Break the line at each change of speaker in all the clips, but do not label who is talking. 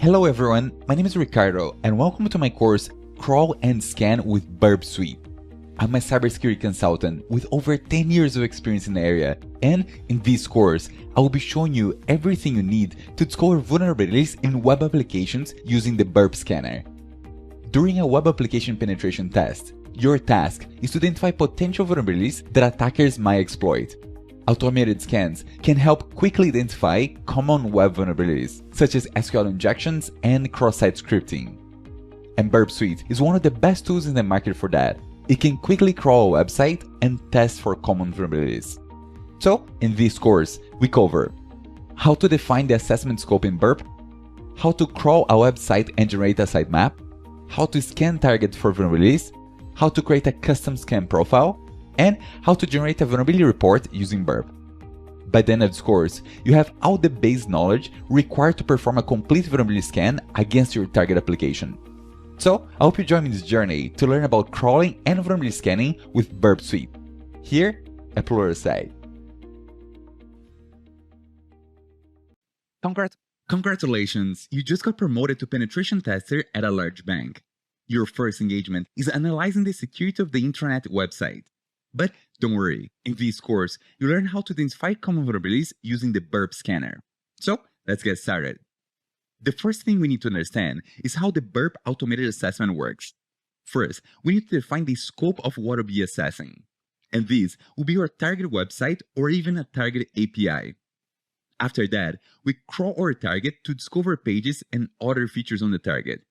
Hello everyone, my name is Ricardo and welcome to my course Crawl and Scan with Burp Suite. I'm a cybersecurity consultant with over 10 years of experience in the area, and in this course, I will be showing you everything you need to discover vulnerabilities in web applications using the Burp scanner. During a web application penetration test, your task is to identify potential vulnerabilities that attackers might exploit. Automated scans can help quickly identify common web vulnerabilities, such as SQL injections and cross-site scripting. And Burp Suite is one of the best tools in the market for that. It can quickly crawl a website and test for common vulnerabilities. So, in this course, we cover how to define the assessment scope in Burp, how to crawl a website and generate a sitemap, how to scan targets for vulnerabilities, how to create a custom scan profile, and how to generate a vulnerability report using Burp. By the end of this course, you have all the base knowledge required to perform a complete vulnerability scan against your target application. So, I hope you join me in this journey to learn about crawling and vulnerability scanning with Burp Suite, here at Pluralsight. Congratulations, you just got promoted to penetration tester at a large bank. Your first engagement is analyzing the security of the intranet website. But don't worry, in this course, you learn how to identify common vulnerabilities using the Burp scanner. So, let's get started. The first thing we need to understand is how the Burp automated assessment works. First, we need to define the scope of what we'll be assessing. And this will be your target website or even a target API. After that, we crawl our target to discover pages and other features on the target.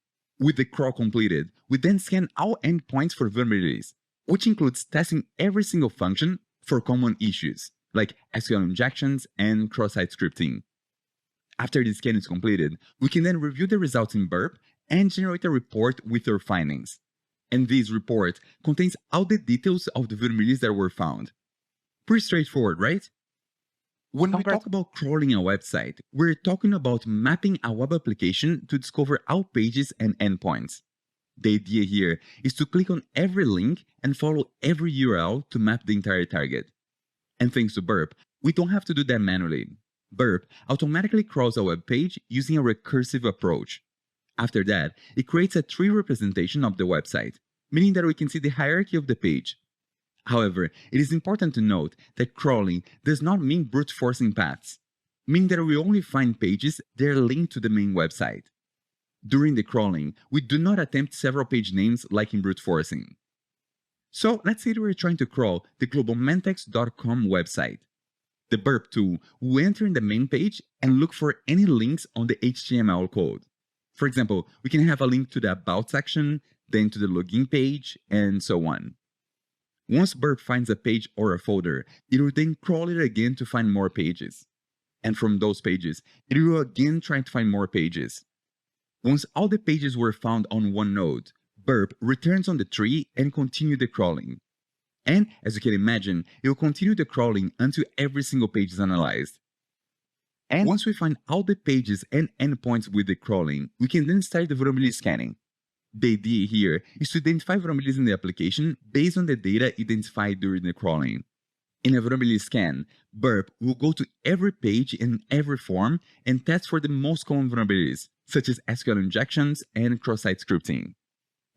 With the crawl completed, we then scan all endpoints for vulnerabilities, which includes testing every single function for common issues, like SQL injections and cross-site scripting. After the scan is completed, we can then review the results in Burp and generate a report with our findings. And this report contains all the details of the vulnerabilities that were found. Pretty straightforward, right? When we talk about crawling a website, we're talking about mapping a web application to discover all pages and endpoints. The idea here is to click on every link and follow every URL to map the entire target. And thanks to Burp, we don't have to do that manually. Burp automatically crawls a web page using a recursive approach. After that, it creates a tree representation of the website, meaning that we can see the hierarchy of the page. However, it is important to note that crawling does not mean brute forcing paths, meaning that we only find pages that are linked to the main website. During the crawling, we do not attempt several page names like in brute forcing. So let's say that we're trying to crawl the globalmentex.com website. The Burp tool will enter in the main page and look for any links on the HTML code. For example, we can have a link to the About section, then to the login page, and so on. Once Burp finds a page or a folder, it will then crawl it again to find more pages. And from those pages, it will again try to find more pages. Once all the pages were found on one node, Burp returns on the tree and continues the crawling. And, as you can imagine, it will continue the crawling until every single page is analyzed. And once we find all the pages and endpoints with the crawling, we can then start the vulnerability scanning. The idea here is to identify vulnerabilities in the application based on the data identified during the crawling. In a vulnerability scan, Burp will go to every page in every form and test for the most common vulnerabilities, such as SQL injections and cross-site scripting.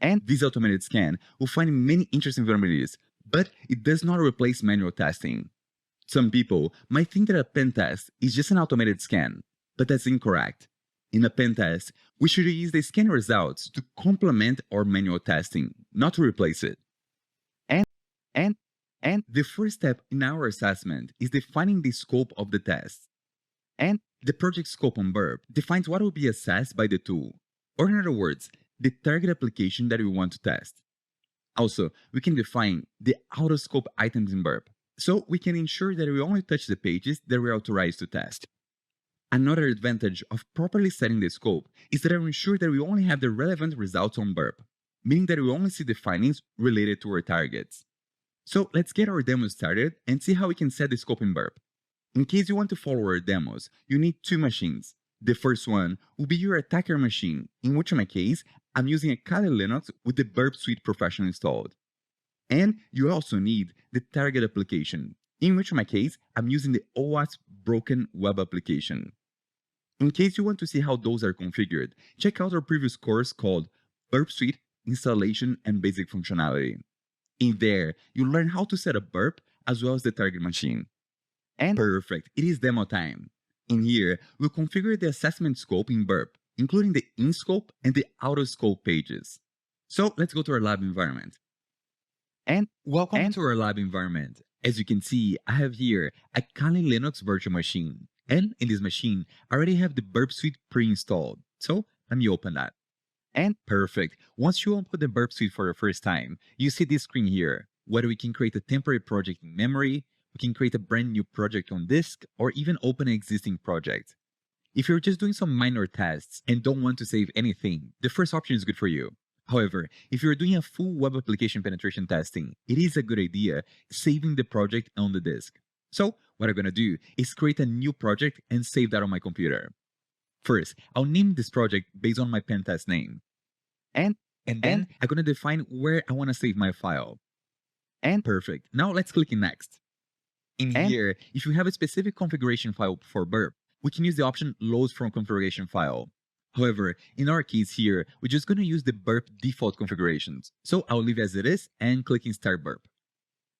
And this automated scan will find many interesting vulnerabilities, but it does not replace manual testing. Some people might think that a pen test is just an automated scan, but that's incorrect. In a pen test, we should use the scan results to complement our manual testing, not to replace it. And the first step in our assessment is defining the scope of the test. And the project scope on Burp defines what will be assessed by the tool, or in other words, the target application that we want to test. Also, we can define the out-of-scope items in Burp, so we can ensure that we only touch the pages that we're authorized to test. Another advantage of properly setting the scope is that we ensure that we only have the relevant results on Burp, meaning that we only see the findings related to our targets. So let's get our demo started and see how we can set the scope in Burp. In case you want to follow our demos, you need two machines. The first one will be your attacker machine, in which in my case, I'm using a Kali Linux with the Burp Suite Professional installed. And you also need the target application, in which in my case, I'm using the OWASP broken web application. In case you want to see how those are configured, check out our previous course called Burp Suite Installation and Basic Functionality. In there, you'll learn how to set up Burp as well as the target machine. And perfect, it is demo time. In here, we'll configure the assessment scope in Burp, including the in-scope and the out-of-scope pages. So let's go to our lab environment. And welcome to our lab environment. As you can see, I have here a Kali Linux virtual machine. And in this machine, I already have the Burp Suite pre-installed. So let me open that. And perfect. Once you open the Burp Suite for the first time, you see this screen here, where we can create a temporary project in memory, we can create a brand new project on disk, or even open an existing project. If you're just doing some minor tests and don't want to save anything, the first option is good for you. However, if you're doing a full web application penetration testing, it is a good idea saving the project on the disk. So what I'm going to do is create a new project and save that on my computer. First, I'll name this project based on my pen test name. And then I'm going to define where I want to save my file. And perfect. Now let's click in next. In here, if you have a specific configuration file for Burp, we can use the option load from configuration file. However, in our case here, we're just going to use the Burp default configurations. So I'll leave as it is and click in Start Burp.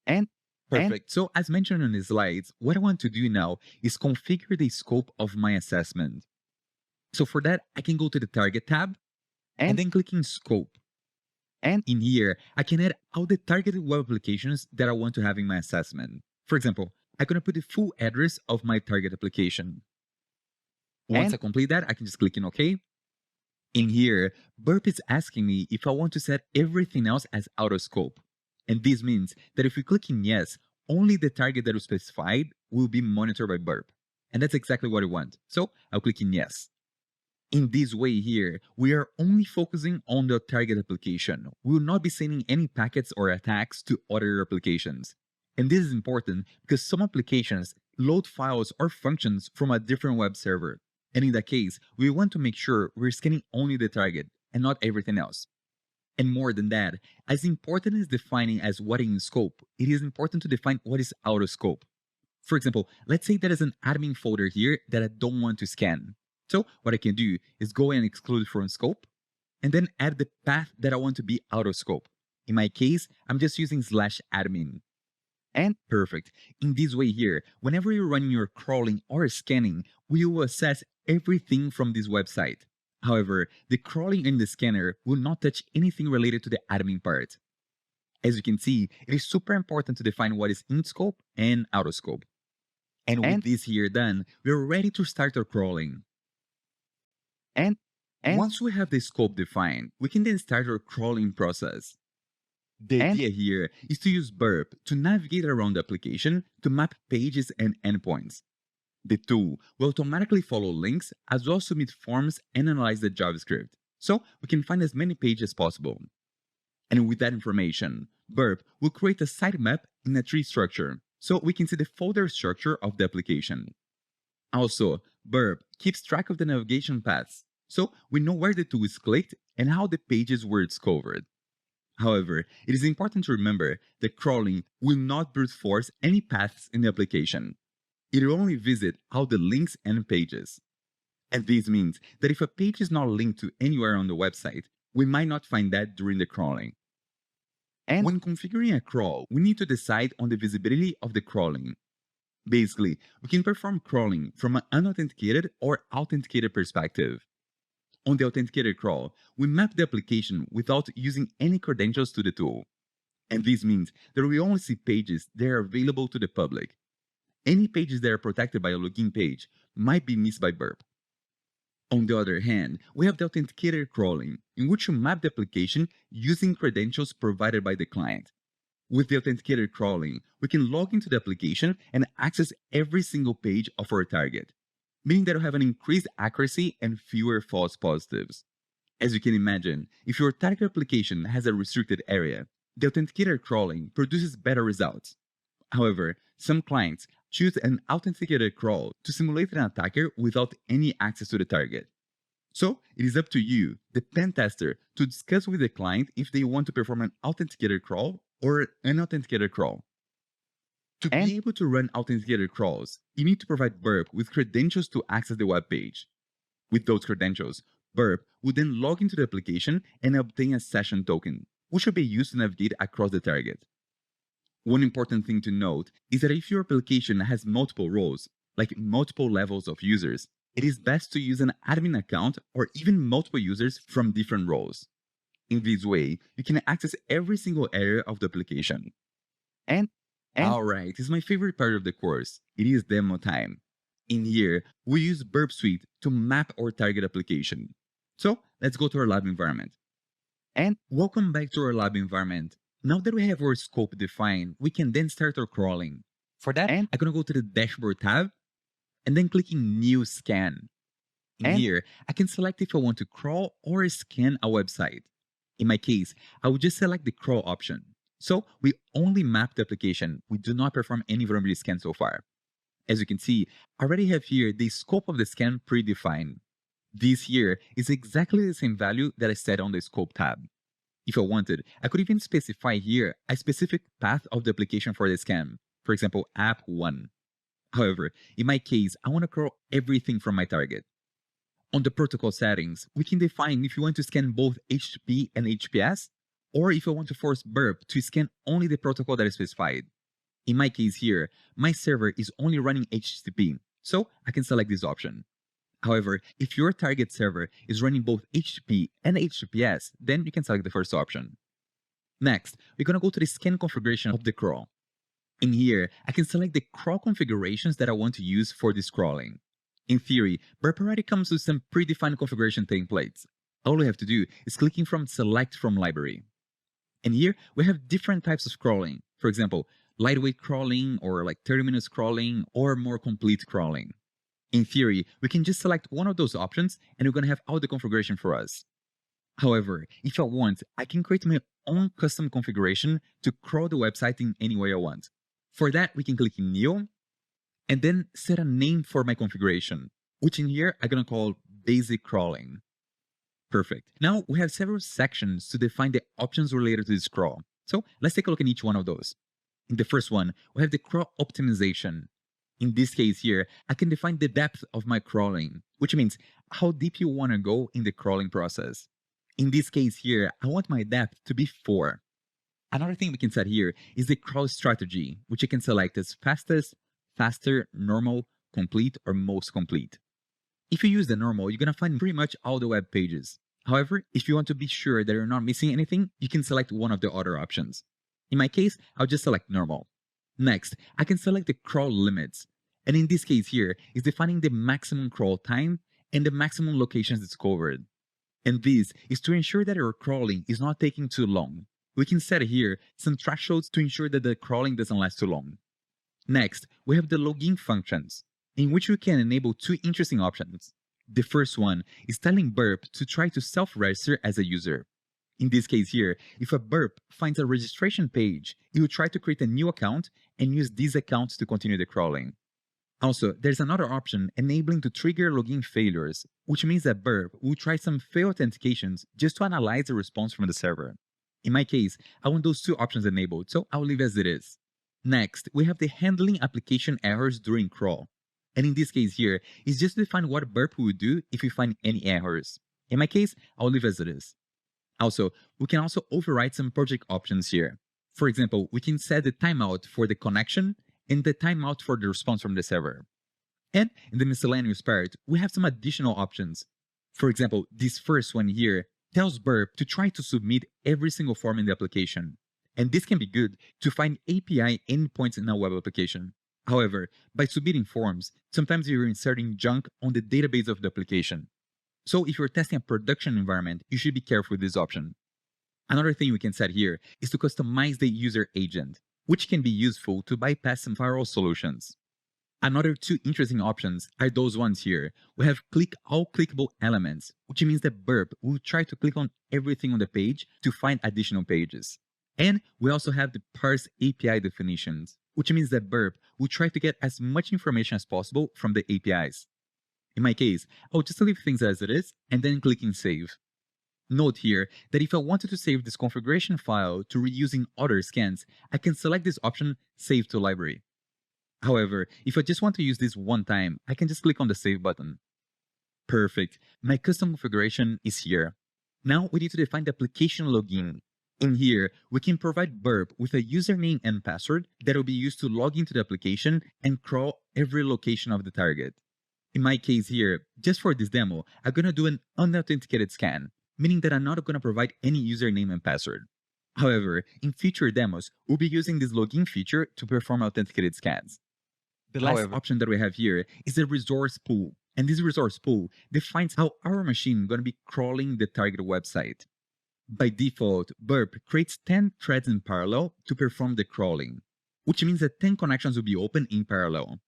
And perfect. So as mentioned on the slides, what I want to do now is configure the scope of my assessment. So for that, I can go to the Target tab and then click in Scope. And in here, I can add all the targeted web applications that I want to have in my assessment. For example, I'm going to put the full address of my target application. Once I complete that, I can just click in OK. In here, Burp is asking me if I want to set everything else as out of scope. And this means that if we click in yes, only the target that was specified will be monitored by Burp. And that's exactly what I want. So I'll click in yes. In this way here, we are only focusing on the target application. We will not be sending any packets or attacks to other applications. And this is important because some applications load files or functions from a different web server. And in that case, we want to make sure we're scanning only the target and not everything else. And more than that, as important as defining as what is in scope, it is important to define what is out of scope. For example, let's say there is an admin folder here that I don't want to scan. So what I can do is go and exclude from scope and then add the path that I want to be out of scope. In my case, I'm just using /admin. And perfect. In this way here, whenever you're running your crawling or scanning, we will assess everything from this website. However, the crawling and the scanner will not touch anything related to the admin part. As you can see, it is super important to define what is in scope and out of scope. And with this here done, we're ready to start our crawling. And once we have the scope defined, we can then start our crawling process. The idea here is to use Burp to navigate around the application to map pages and endpoints. The tool will automatically follow links as well as submit forms and analyze the JavaScript, so we can find as many pages as possible. And with that information, Burp will create a sitemap in a tree structure, so we can see the folder structure of the application. Also, Burp keeps track of the navigation paths, so we know where the tool is clicked and how the pages were discovered. However, it is important to remember that crawling will not brute force any paths in the application. It will only visit all the links and pages. And this means that if a page is not linked to anywhere on the website, we might not find that during the crawling. And when configuring a crawl, we need to decide on the visibility of the crawling. Basically, we can perform crawling from an unauthenticated or authenticated perspective. On the authenticated crawl, we map the application without using any credentials to the tool. And this means that we only see pages that are available to the public. Any pages that are protected by a login page might be missed by Burp. On the other hand, we have the authenticated crawling, in which we map the application using credentials provided by the client. With the authenticated crawling, we can log into the application and access every single page of our target, meaning that we have an increased accuracy and fewer false positives. As you can imagine, if your target application has a restricted area, the authenticated crawling produces better results. However, some clients choose an authenticated crawl to simulate an attacker without any access to the target. So, it is up to you, the pen tester, to discuss with the client if they want to perform an authenticated crawl or an unauthenticated crawl. To be able to run authenticated crawls, you need to provide Burp with credentials to access the web page. With those credentials, Burp would then log into the application and obtain a session token, which will be used to navigate across the target. One important thing to note is that if your application has multiple roles, like multiple levels of users, it is best to use an admin account or even multiple users from different roles. In this way, you can access every single area of the application. And alright, this is my favorite part of the course. It is demo time. In here, we use Burp Suite to map our target application. So let's go to our lab environment. And welcome back to our lab environment. Now that we have our scope defined, we can then start our crawling. For that, I'm gonna go to the dashboard tab and then clicking new scan. In here, I can select if I want to crawl or scan a website. In my case, I will just select the crawl option. So we only map the application. We do not perform any vulnerability scan so far. As you can see, I already have here the scope of the scan predefined. This here is exactly the same value that I set on the scope tab. If I wanted, I could even specify here a specific path of the application for the scan. For example, app 1. However, in my case, I want to crawl everything from my target. On the protocol settings, we can define if you want to scan both HTTP and HTTPS, or if I want to force Burp to scan only the protocol that is specified. In my case here, my server is only running HTTP, so I can select this option. However, if your target server is running both HTTP and HTTPS, then you can select the first option. Next, we're going to go to the scan configuration of the crawl. In here, I can select the crawl configurations that I want to use for this crawling. In theory, Burp already comes with some predefined configuration templates. All we have to do is clicking from Select from Library. And here, we have different types of crawling. For example, lightweight crawling, or like 30 minutes crawling, or more complete crawling. In theory, we can just select one of those options and we're going to have all the configuration for us. However, if I want, I can create my own custom configuration to crawl the website in any way I want. For that, we can click New, and then set a name for my configuration, which in here I'm going to call Basic Crawling. Perfect. Now we have several sections to define the options related to this crawl. So let's take a look at each one of those. In the first one, we have the crawl optimization. In this case here, I can define the depth of my crawling, which means how deep you want to go in the crawling process. In this case here, I want my depth to be 4. Another thing we can set here is the crawl strategy, which you can select as fastest, faster, normal, complete, or most complete. If you use the normal, you're going to find pretty much all the web pages. However, if you want to be sure that you're not missing anything, you can select one of the other options. In my case, I'll just select normal. Next, I can select the crawl limits. And in this case here, is defining the maximum crawl time and the maximum locations it's covered. And this is to ensure that your crawling is not taking too long. We can set here some thresholds to ensure that the crawling doesn't last too long. Next, we have the login functions, in which we can enable 2 interesting options. The first one is telling Burp to try to self-register as a user. In this case here, if a Burp finds a registration page, it will try to create a new account and use this account to continue the crawling. Also, there's another option enabling to trigger login failures, which means that Burp will try some failed authentications just to analyze the response from the server. In my case, I want those 2 options enabled, so I'll leave as it is. Next, we have the handling application errors during crawl. And in this case here, it's just to define what Burp will do if we find any errors. In my case, I'll leave as it is. Also, we can also override some project options here. For example, we can set the timeout for the connection and the timeout for the response from the server. And in the miscellaneous part, we have some additional options. For example, this first one here tells Burp to try to submit every single form in the application. And this can be good to find API endpoints in a web application. However, by submitting forms, sometimes you're inserting junk on the database of the application. So if you're testing a production environment, you should be careful with this option. Another thing we can set here is to customize the user agent, which can be useful to bypass some firewall solutions. Another 2 interesting options are those ones here. We have click all clickable elements, which means that Burp will try to click on everything on the page to find additional pages. And we also have the parse API definitions, which means that Burp will try to get as much information as possible from the APIs. In my case, I'll just leave things as it is and then clicking save. Note here that if I wanted to save this configuration file to reuse in other scans, I can select this option Save to Library. However, if I just want to use this one time, I can just click on the Save button. Perfect. My custom configuration is here. Now we need to define the application login. In here, we can provide Burp with a username and password that will be used to log into the application and crawl every location of the target. In my case here, just for this demo, I'm going to do an unauthenticated scan, meaning that I'm not going to provide any username and password. However, in future demos, we'll be using this login feature to perform authenticated scans. The last option that we have here is the resource pool. And this resource pool defines how our machine is going to be crawling the target website. By default, Burp creates 10 threads in parallel to perform the crawling, which means that 10 connections will be open in parallel.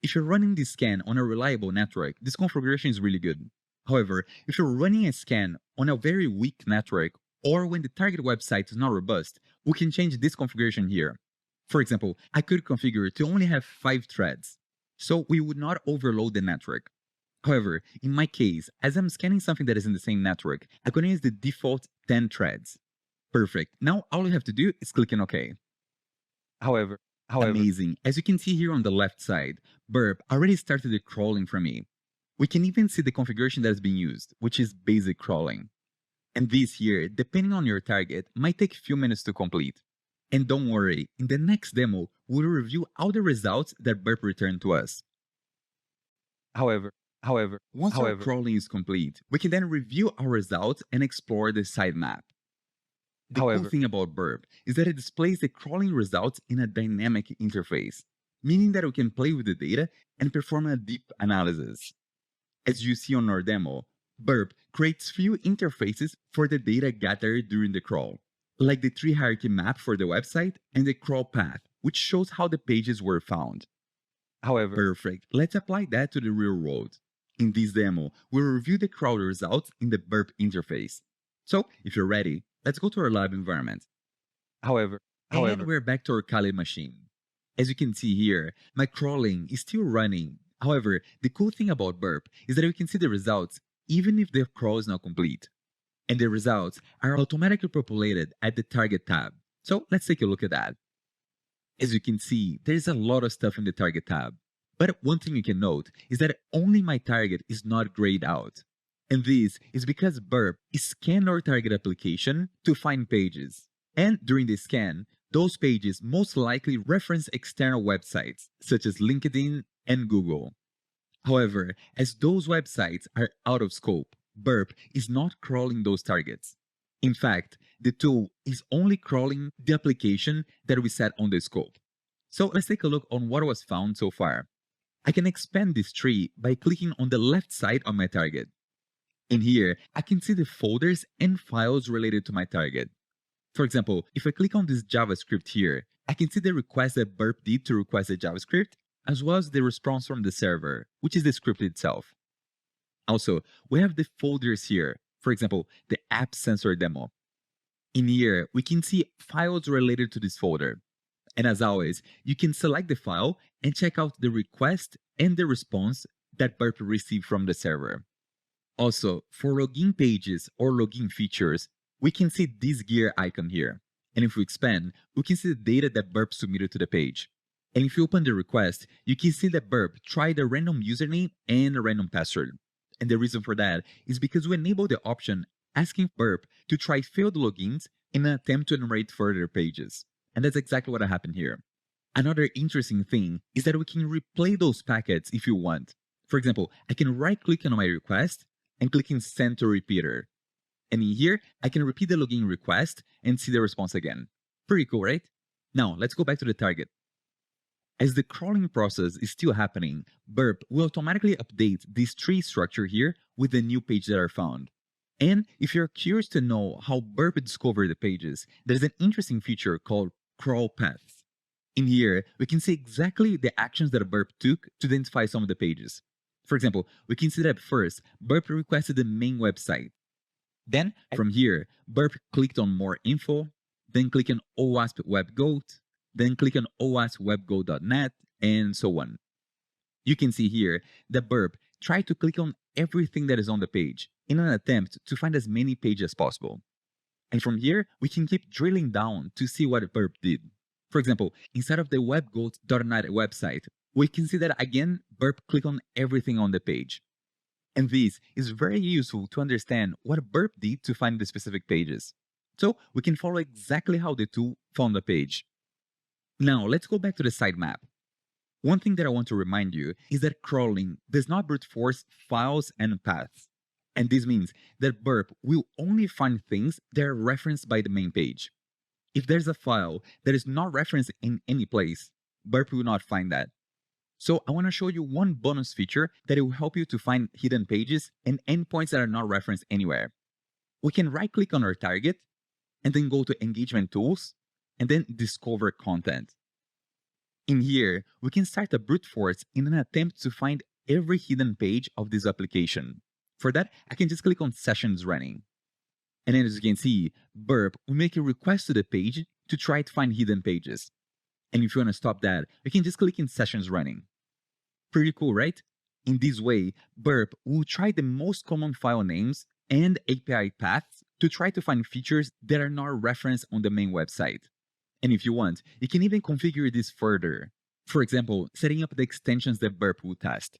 If you're running this scan on a reliable network, this configuration is really good. However, if you're running a scan on a very weak network or when the target website is not robust, we can change this configuration here. For example, I could configure to only have 5 threads, so we would not overload the network. However, in my case, as I'm scanning something that is in the same network, I'm going to use the default 10 threads. Perfect. Now all you have to do is click on OK. However, amazing. As you can see here on the left side, Burp already started the crawling for me. We can even see the configuration that is being used, which is basic crawling. And this here, depending on your target, might take a few minutes to complete. And don't worry, in the next demo, we'll review all the results that Burp returned to us. Once our crawling is complete, we can then review our results and explore the sitemap. The cool thing about Burp is that it displays the crawling results in a dynamic interface, meaning that we can play with the data and perform a deep analysis. As you see on our demo, Burp creates few interfaces for the data gathered during the crawl, like the tree hierarchy map for the website and the crawl path, which shows how the pages were found. Perfect. Let's apply that to the real world. In this demo, we'll review the crawl results in the Burp interface. So, if you're ready, let's go to our lab environment. And we're back to our Kali machine. As you can see here, my crawling is still running. However, the cool thing about Burp is that we can see the results even if the crawl is not complete. And the results are automatically populated at the target tab. So let's take a look at that. As you can see, there's a lot of stuff in the target tab. But one thing you can note is that only my target is not grayed out. And this is because Burp scanned our target application to find pages. And during the scan, those pages most likely reference external websites, such as LinkedIn and Google. However, as those websites are out of scope, Burp is not crawling those targets. In fact, the tool is only crawling the application that we set on the scope. So let's take a look on what was found so far. I can expand this tree by clicking on the left side of my target. In here, I can see the folders and files related to my target. For example, if I click on this JavaScript here, I can see the request that Burp did to request the JavaScript, as well as the response from the server, which is the script itself. Also, we have the folders here, for example, the app sensor demo. In here, we can see files related to this folder. And as always, you can select the file and check out the request and the response that Burp received from the server. Also, for login pages or login features, we can see this gear icon here. And if we expand, we can see the data that Burp submitted to the page. And if you open the request, you can see that Burp tried a random username and a random password. And the reason for that is because we enable the option asking Burp to try failed logins in an attempt to enumerate further pages. And that's exactly what happened here. Another interesting thing is that we can replay those packets if you want. For example, I can right-click on my request and click in Send to Repeater. And in here, I can repeat the login request and see the response again. Pretty cool, right? Now, let's go back to the target. As the crawling process is still happening, Burp will automatically update this tree structure here with the new pages that are found. And if you're curious to know how Burp discovered the pages, there's an interesting feature called Crawl Paths. In here, we can see exactly the actions that Burp took to identify some of the pages. For example, we can see that first, Burp requested the main website. Then, from here, Burp clicked on More Info, then click on OWASP WebGoat, then click on owaswebgo.net, and so on. You can see here that Burp tried to click on everything that is on the page in an attempt to find as many pages as possible. And from here, we can keep drilling down to see what Burp did. For example, inside of the webgoat.net website, we can see that again, Burp clicked on everything on the page. And this is very useful to understand what Burp did to find the specific pages. So we can follow exactly how the tool found the page. Now let's go back to the sitemap. One thing that I want to remind you is that crawling does not brute force files and paths. And this means that Burp will only find things that are referenced by the main page. If there's a file that is not referenced in any place, Burp will not find that. So I want to show you one bonus feature that will help you to find hidden pages and endpoints that are not referenced anywhere. We can right-click on our target and then go to Engagement Tools and then Discover Content. In here, we can start a brute force in an attempt to find every hidden page of this application. For that, I can just click on Sessions Running. And then as you can see, Burp will make a request to the page to try to find hidden pages. And if you want to stop that, you can just click in Sessions Running. Pretty cool, right? In this way, Burp will try the most common file names and API paths to try to find features that are not referenced on the main website. And if you want, you can even configure this further. For example, setting up the extensions that Burp will test.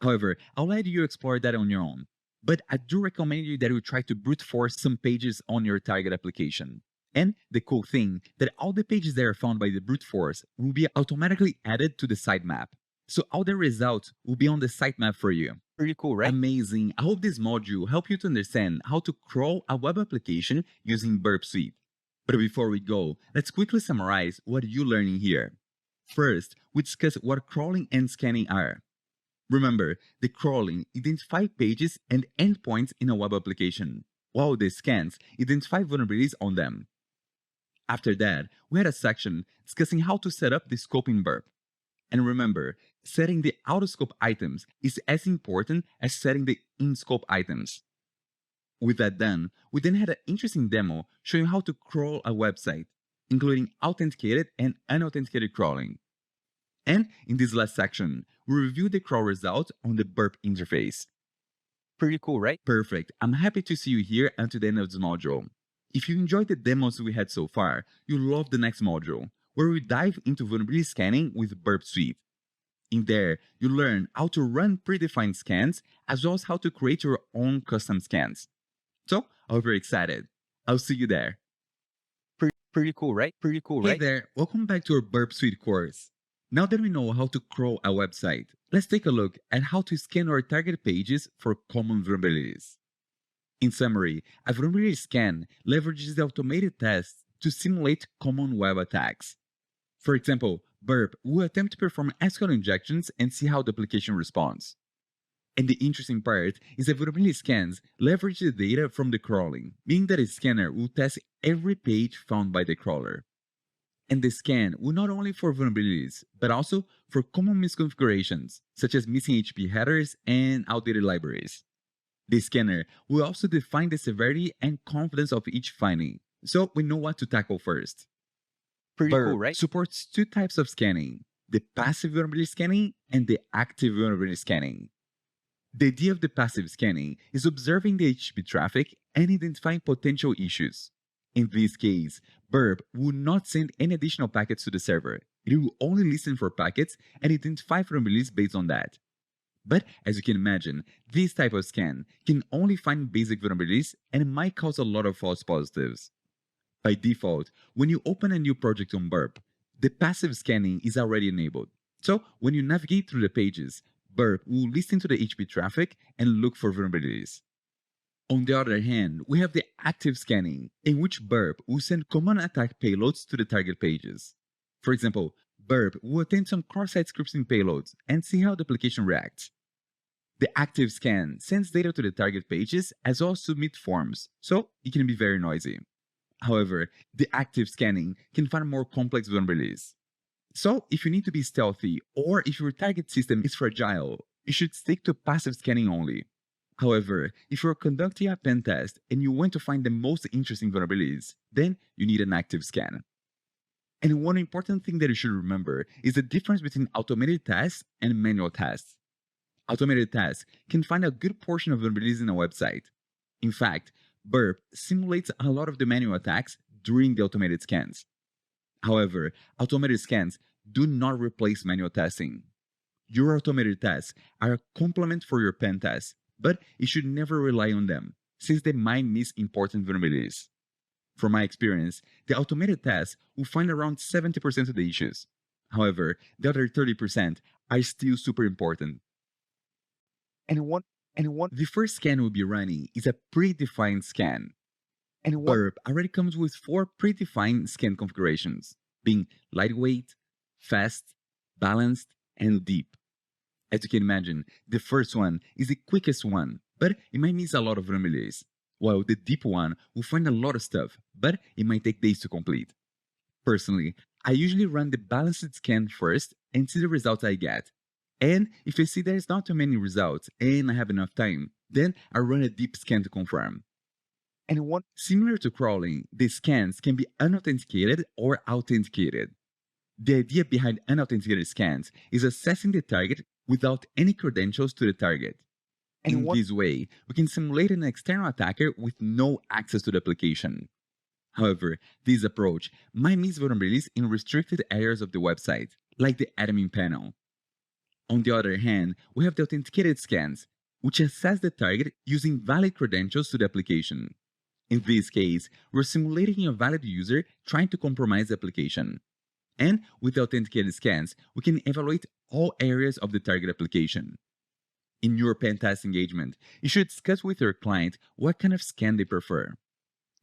However, I'll let you explore that on your own. But I do recommend you that you try to brute force some pages on your target application. And the cool thing that all the pages that are found by the brute force will be automatically added to the sitemap. So all the results will be on the sitemap for you.
Pretty cool, right?
Amazing. I hope this module helped you to understand how to crawl a web application using Burp Suite. But before we go, let's quickly summarize what you learned in here. First, we discuss what crawling and scanning are. Remember, the crawling identifies pages and endpoints in a web application, while the scans identify vulnerabilities on them. After that, we had a section discussing how to set up the scope in Burp. And remember, setting the out-of-scope items is as important as setting the in-scope items. With that done, we then had an interesting demo showing how to crawl a website, including authenticated and unauthenticated crawling. And in this last section, we reviewed the crawl results on the Burp interface.
Pretty cool, right?
Perfect. I'm happy to see you here until the end of this module. If you enjoyed the demos we had so far, you'll love the next module, where we dive into vulnerability scanning with Burp Suite. In there, you'll learn how to run predefined scans, as well as how to create your own custom scans. So, I hope you're excited. I'll see you there.
Pretty cool, right? Pretty cool, right?
Hey there, welcome back to our Burp Suite course. Now that we know how to crawl a website, let's take a look at how to scan our target pages for common vulnerabilities. In summary, a vulnerability scan leverages the automated tests to simulate common web attacks. For example, Burp will attempt to perform SQL injections and see how the application responds. And the interesting part is that vulnerability scans leverage the data from the crawling, meaning that a scanner will test every page found by the crawler. And the scan will not only for vulnerabilities, but also for common misconfigurations, such as missing HTTP headers and outdated libraries. The scanner will also define the severity and confidence of each finding, so we know what to tackle first.
Pretty
Burp
cool, right?
supports two types of scanning, the passive vulnerability scanning and the active vulnerability scanning. The idea of the passive scanning is observing the HTTP traffic and identifying potential issues. In this case, Burp will not send any additional packets to the server. It will only listen for packets and identify vulnerabilities based on that. But as you can imagine, this type of scan can only find basic vulnerabilities and might cause a lot of false positives. By default, when you open a new project on Burp, the passive scanning is already enabled. So when you navigate through the pages, Burp will listen to the HTTP traffic and look for vulnerabilities. On the other hand, we have the active scanning, in which Burp will send common attack payloads to the target pages. For example, Burp will attempt some cross-site scripting payloads and see how the application reacts. The active scan sends data to the target pages as well as submit forms, so it can be very noisy. However, the active scanning can find more complex vulnerabilities. So, if you need to be stealthy or if your target system is fragile, you should stick to passive scanning only. However, if you're conducting a pen test and you want to find the most interesting vulnerabilities, then you need an active scan. And one important thing that you should remember is the difference between automated tests and manual tests. Automated tests can find a good portion of vulnerabilities in a website. In fact, Burp simulates a lot of the manual attacks during the automated scans. However, automated scans do not replace manual testing. Your automated tests are a complement for your pen tests, but you should never rely on them, since they might miss important vulnerabilities. From my experience, the automated tests will find around 70% of the issues. However, the other 30% are still super important.
And one,
The first scan we'll be running is a predefined scan.
and one,
Burp already comes with 4 predefined scan configurations, being lightweight, fast, balanced, and deep. As you can imagine, the first one is the quickest one, but it might miss a lot of vulnerabilities, while the deep one will find a lot of stuff, but it might take days to complete. Personally, I usually run the balanced scan first and see the results I get. And if I see there's not too many results and I have enough time, then I run a deep scan to confirm.
and one,
Similar to crawling, the scans can be unauthenticated or authenticated. The idea behind unauthenticated scans is assessing the target without any credentials to the target.
and
In
one,
this way, we can simulate an external attacker with no access to the application. However, this approach might miss vulnerabilities in restricted areas of the website, like the admin panel. On the other hand, we have the authenticated scans, which assess the target using valid credentials to the application. In this case, we're simulating a valid user trying to compromise the application. And with the authenticated scans, we can evaluate all areas of the target application. In your pen test engagement, you should discuss with your client what kind of scan they prefer.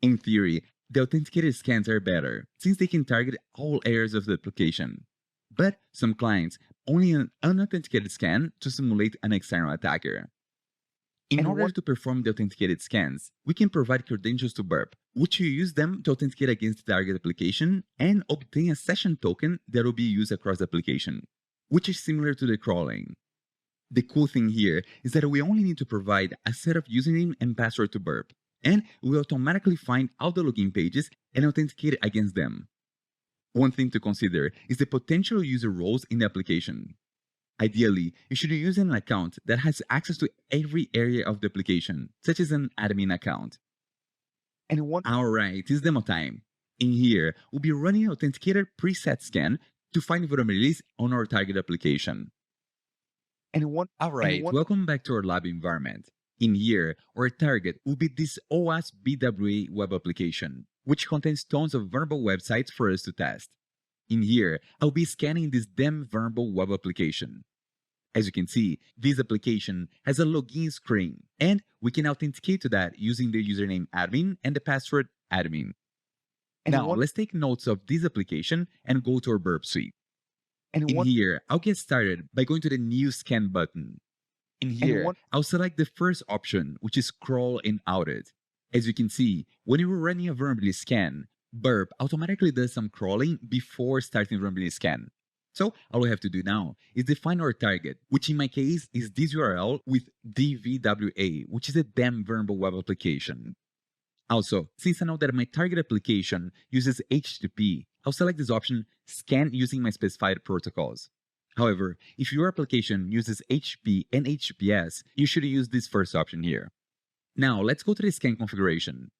In theory, the authenticated scans are better since they can target all areas of the application. But some clients only an unauthenticated scan to simulate an external attacker. In
And
order
one-
to perform the authenticated scans, we can provide credentials to Burp, which you use them to authenticate against the target application and obtain a session token that will be used across the application, which is similar to the crawling. The cool thing here is that we only need to provide a set of username and password to Burp, and it will automatically find all the login pages and authenticate against them. One thing to consider is the potential user roles in the application. Ideally, you should use an account that has access to every area of the application, such as an admin account.
and one,
Alright, it's demo time. In here, we'll be running an authenticated preset scan to find vulnerabilities on our target application.
and one,
Alright,
one-
welcome back to our lab environment. In here, our target will be this OWASP BWA web application, which contains tons of vulnerable websites for us to test. In here, I'll be scanning this damn vulnerable web application. As you can see, this application has a login screen, and we can authenticate to that using the username admin and the password admin.
and
Now,
one,
let's take notes of this application and go to our Burp suite.
and
In
one,
here, I'll get started by going to the New Scan button. In here,
one-
I'll select the first option, which is Crawl and Audit. As you can see, when you are running a vulnerability scan, Burp automatically does some crawling before starting vulnerability scan. So all we have to do now is define our target, which in my case is this URL with DVWA, which is a damn vulnerable web application. Also, since I know that my target application uses HTTP, I'll select this option, Scan using my specified protocols. However, if your application uses HTTP and HTTPS, you should use this first option here. Now, let's go to the scan configuration.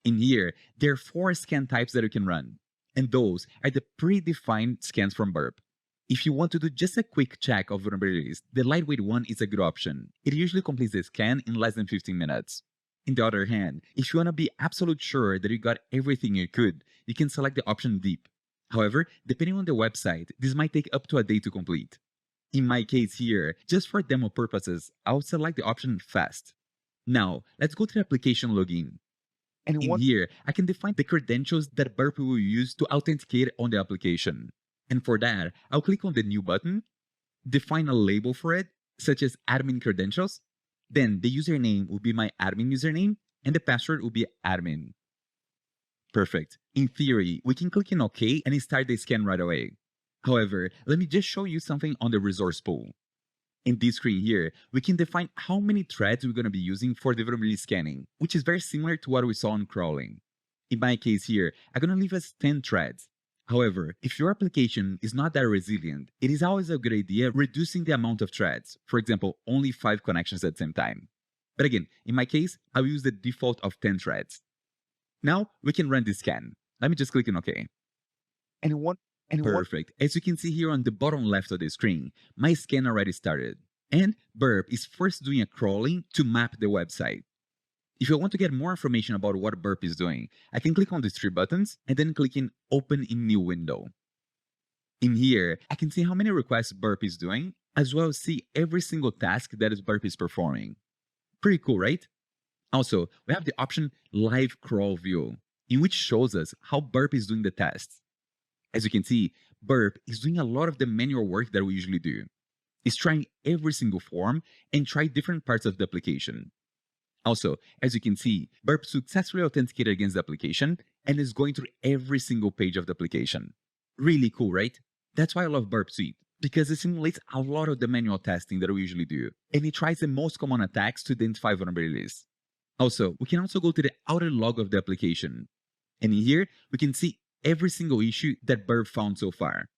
In here, there are 4 scan types that you can run, and those are the predefined scans from Burp. If you want to do just a quick check of vulnerabilities, the lightweight one is a good option. It usually completes the scan in less than 15 minutes. On the other hand, if you want to be absolute sure that you got everything you could, you can select the option Deep. However, depending on the website, this might take up to a day to complete. In my case here, just for demo purposes, I'll select the option Fast. Now, let's go to the application login.
and
In
one,
here, I can define the credentials that Burp will use to authenticate on the application. And for that, I'll click on the New button, define a label for it, such as admin credentials. Then the username will be my admin username, and the password will be admin. Perfect. In theory, we can click on OK and start the scan right away. However, let me just show you something on the resource pool. In this screen here, we can define how many threads we're going to be using for the vulnerability scanning, which is very similar to what we saw in crawling. In my case here, I'm going to leave us 10 threads. However, if your application is not that resilient, it is always a good idea reducing the amount of threads. For example, only 5 connections at the same time. But again, in my case, I will use the default of 10 threads. Now, we can run this scan. Let me just click on OK.
and one,
Perfect. As you can see here on the bottom left of the screen, my scan already started. And Burp is first doing a crawling to map the website. If I want to get more information about what Burp is doing, I can click on these three buttons and then click in Open in New Window. In here, I can see how many requests Burp is doing, as well as see every single task that Burp is performing. Pretty cool, right? Also, we have the option Live Crawl View, in which shows us how Burp is doing the tests. As you can see, Burp is doing a lot of the manual work that we usually do. It's trying every single form and try different parts of the application. Also, as you can see, Burp successfully authenticated against the application and is going through every single page of the application. Really cool, right? That's why I love Burp Suite, because it simulates a lot of the manual testing that we usually do, and it tries the most common attacks to identify vulnerabilities. Also, we can also go to the outer log of the application, and in here, we can see every single issue that Burp found so far.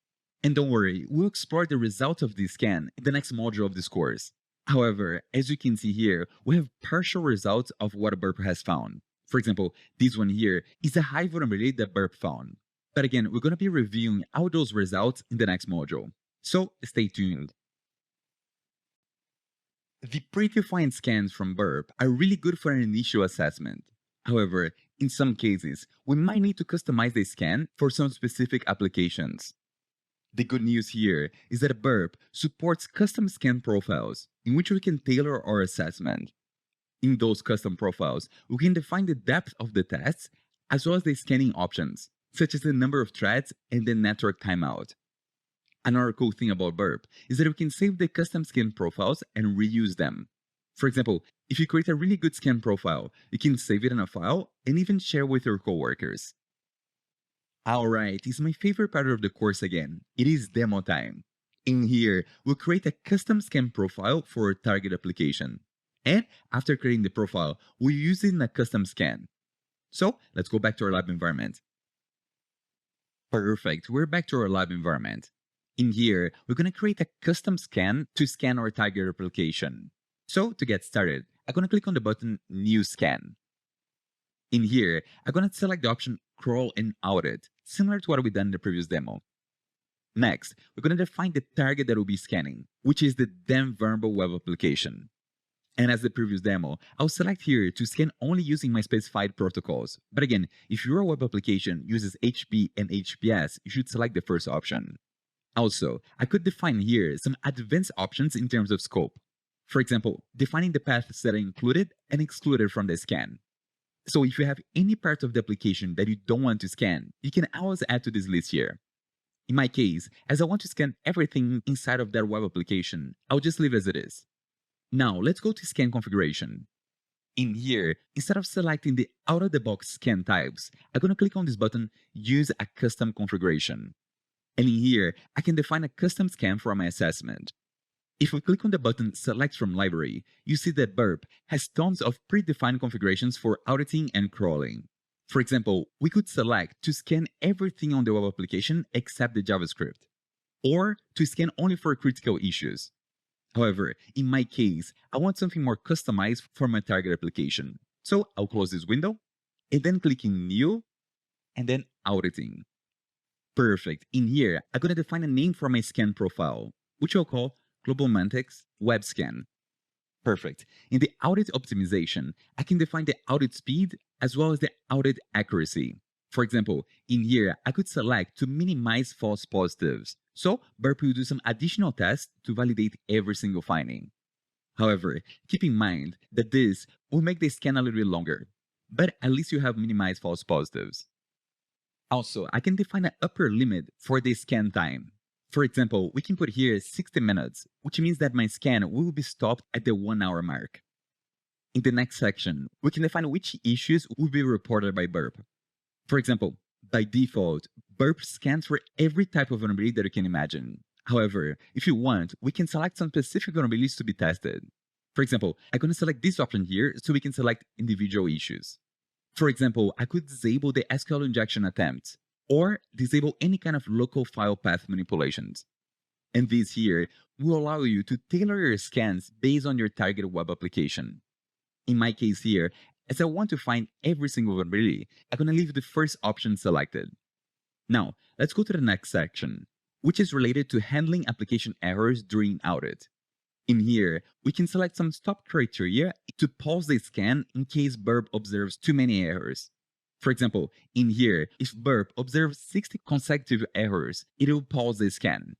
And don't worry, we'll explore the results of this scan in the next module of this course. However, as you can see here, we have partial results of what Burp has found. For example, this one here is a high vulnerability that Burp found. But again, we're going to be reviewing all those results in the next module. So stay tuned. The predefined scans from Burp are really good for an initial assessment. However, in some cases, we might need to customize the scan for some specific applications. The good news here is that Burp supports custom scan profiles in which we can tailor our assessment. In those custom profiles, we can define the depth of the tests as well as the scanning options, such as the number of threads and the network timeout. Another cool thing about Burp is that we can save the custom scan profiles and reuse them. For example, if you create a really good scan profile, you can save it in a file and even share with your coworkers. Alright, it's my favorite part of the course again. It is demo time. In here, we'll create a custom scan profile for our target application. And after creating the profile, we'll use it in a custom scan. So let's go back to our lab environment. Perfect, we're back to our lab environment. In here, we're going to create a custom scan to scan our target application. So to get started, I'm going to click on the button New Scan. In here, I'm going to select the option Crawl and Audit, similar to what we done in the previous demo. Next, we're going to define the target that we'll be scanning, which is the then vulnerable web application. And as the previous demo, I'll select here to scan only using my specified protocols. But again, if your web application uses HTTP and HTTPS, you should select the first option. Also, I could define here some advanced options in terms of scope. For example, defining the paths that are included and excluded from the scan. So if you have any part of the application that you don't want to scan, you can always add to this list here. In my case, as I want to scan everything inside of that web application, I'll just leave as it is. Now, let's go to scan configuration. In here, instead of selecting the out-of-the-box scan types, I'm going to click on this button, Use a Custom Configuration. And in here, I can define a custom scan for my assessment. If we click on the button Select from Library, you see that Burp has tons of predefined configurations for auditing and crawling. For example, we could select to scan everything on the web application except the JavaScript, or to scan only for critical issues. However, in my case, I want something more customized for my target application. So I'll close this window, and then click in New, and then Auditing. Perfect. In here, I'm going to define a name for my scan profile, which I'll call Global Mantics Web Scan. Perfect. In the audit optimization, I can define the audit speed as well as the audit accuracy. For example, in here, I could select to minimize false positives. So Burp will do some additional tests to validate every single finding. However, keep in mind that this will make the scan a little bit longer, but at least you have minimized false positives. Also, I can define an upper limit for the scan time. For example, we can put here 60 minutes, which means that my scan will be stopped at the 1 hour mark. In the next section, we can define which issues will be reported by Burp. For example, by default, Burp scans for every type of vulnerability that you can imagine. However, if you want, we can select some specific vulnerabilities to be tested. For example, I'm going to select this option here so we can select individual issues. For example, I could disable the SQL injection attempts, or disable any kind of local file path manipulations. And this here will allow you to tailor your scans based on your target web application. In my case here, as I want to find every single vulnerability, I'm going to leave the first option selected. Now, let's go to the next section, which is related to handling application errors during audit. In here, we can select some stop criteria to pause the scan in case Burp observes too many errors. For example, in here, if Burp observes 60 consecutive errors, it will pause the scan.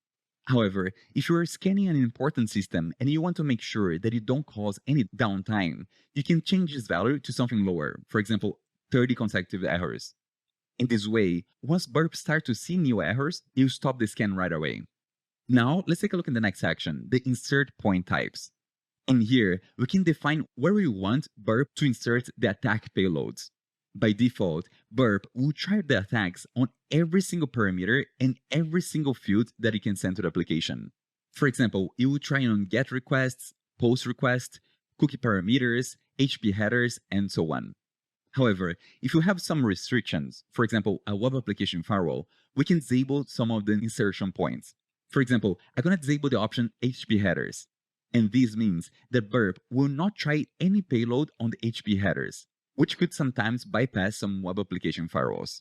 However, if you are scanning an important system and you want to make sure that you don't cause any downtime, you can change this value to something lower, for example, 30 consecutive errors. In this way, once Burp starts to see new errors, it will stop the scan right away. Now, let's take a look in the next section, the insert point types. In here, we can define where we want Burp to insert the attack payloads. By default, Burp will try the attacks on every single parameter and every single field that you can send to the application. For example, it will try on GET requests, POST requests, cookie parameters, HTTP headers, and so on. However, if you have some restrictions, for example, a web application firewall, we can disable some of the insertion points. For example, I'm going to disable the option HTTP headers. And this means that Burp will not try any payload on the HTTP headers, which could sometimes bypass some web application firewalls.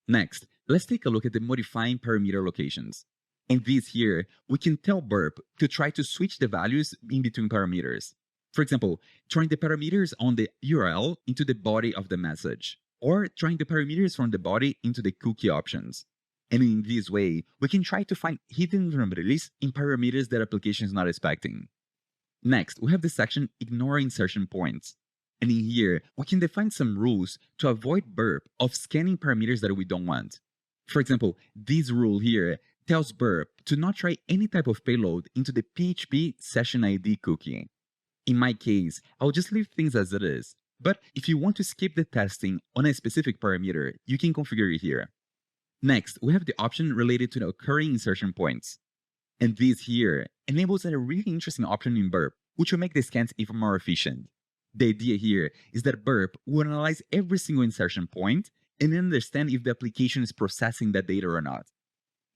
Next, let's take a look at the modifying parameter locations. In this here, we can tell Burp to try to switch the values in between parameters. For example, trying the parameters on the URL into the body of the message, or trying the parameters from the body into the cookie options. And in this way, we can try to find hidden vulnerabilities in parameters that application is not expecting. Next, we have the section Ignore Insertion Points. And in here, we can define some rules to avoid Burp of scanning parameters that we don't want. For example, this rule here tells Burp to not try any type of payload into the PHP session ID cookie. In my case, I'll just leave things as it is. But if you want to skip the testing on a specific parameter, you can configure it here. Next, we have the option related to the occurring insertion points. And this here enables a really interesting option in Burp, which will make the scans even more efficient. The idea here is that Burp will analyze every single insertion point and understand if the application is processing that data or not.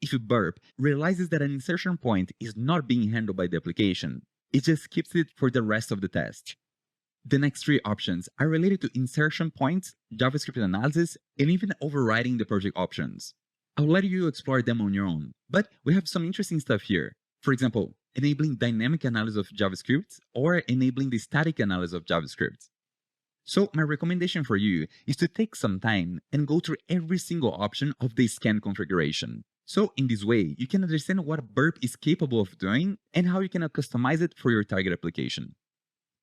If Burp realizes that an insertion point is not being handled by the application, it just skips it for the rest of the test. The next three options are related to insertion points, JavaScript analysis, and even overriding the project options. I'll let you explore them on your own, but we have some interesting stuff here. For example, enabling dynamic analysis of JavaScript or enabling the static analysis of JavaScript. So my recommendation for you is to take some time and go through every single option of the scan configuration. So in this way, you can understand what Burp is capable of doing and how you can customize it for your target application.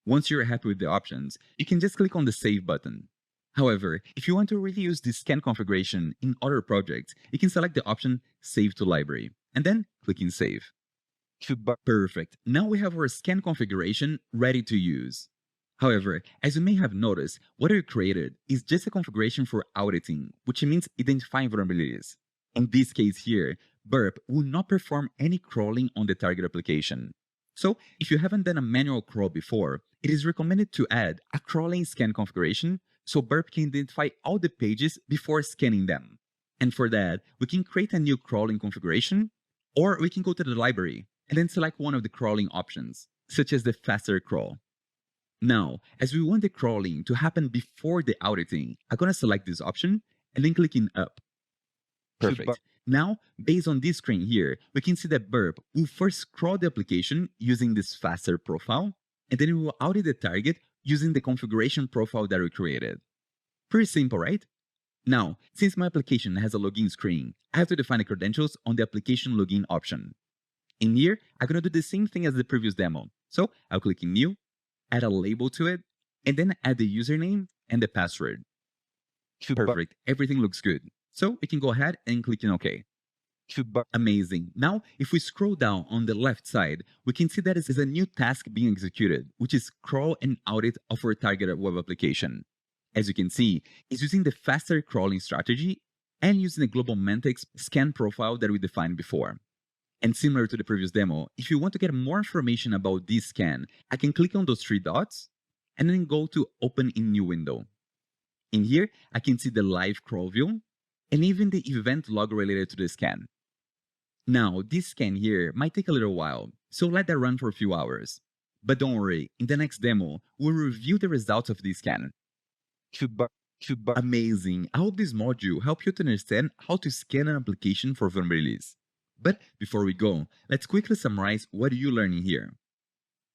Once you're happy with the options, you can just click on the Save button. However, if you want to really use this scan configuration in other projects, you can select the option Save to Library, and then click in Save. Perfect. Now we have our scan configuration ready to use. However, as you may have noticed, what we created is just a configuration for auditing, which means identifying vulnerabilities. In this case here, Burp will not perform any crawling on the target application. So if you haven't done a manual crawl before, it is recommended to add a crawling scan configuration so Burp can identify all the pages before scanning them. And for that, we can create a new crawling configuration, or we can go to the library and then select one of the crawling options, such as the faster crawl. Now, as we want the crawling to happen before the auditing, I'm going to select this option and then click in Up. Perfect. Now, based on this screen here, we can see that Burp will first crawl the application using this faster profile, and then it will audit the target using the configuration profile that we created. Pretty simple, right? Now, since my application has a login screen, I have to define the credentials on the application login option. In here, I'm going to do the same thing as the previous demo. So I'll click in New, add a label to it, and then add the username and the password. Perfect. Everything looks good. So we can go ahead and click in OK. Amazing. Now, if we scroll down on the left side, we can see that it is a new task being executed, which is crawl and audit of our target web application. As you can see, it's using the faster crawling strategy and using the global Mantex scan profile that we defined before. And similar to the previous demo, if you want to get more information about this scan, I can click on those three dots and then go to Open in New Window. In here, I can see the live crawl view and even the event log related to the scan. Now, this scan here might take a little while, so let that run for a few hours. But don't worry, in the next demo, we'll review the results of this scan. Amazing! I hope this module helped you to understand how to scan an application for vulnerabilities. But before we go, let's quickly summarize what you learned here.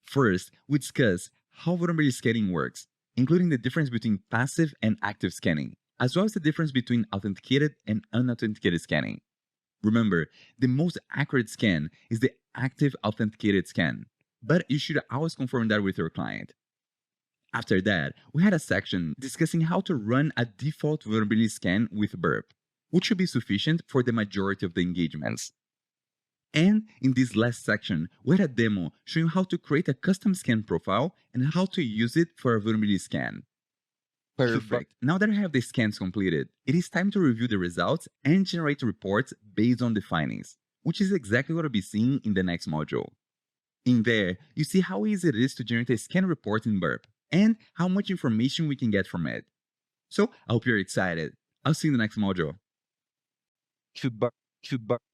First, we discuss how vulnerability scanning works, including the difference between passive and active scanning, as well as the difference between authenticated and unauthenticated scanning. Remember, the most accurate scan is the active authenticated scan, but you should always confirm that with your client. After that, we had a section discussing how to run a default vulnerability scan with Burp, which should be sufficient for the majority of the engagements. And in this last section, we had a demo showing how to create a custom scan profile and how to use it for a vulnerability scan. Perfect. Now that I have the scans completed, it is time to review the results and generate reports based on the findings, which is exactly what I'll be seeing in the next module. In there, you see how easy it is to generate a scan report in Burp and how much information we can get from it. So I hope you're excited. I'll see you in the next module.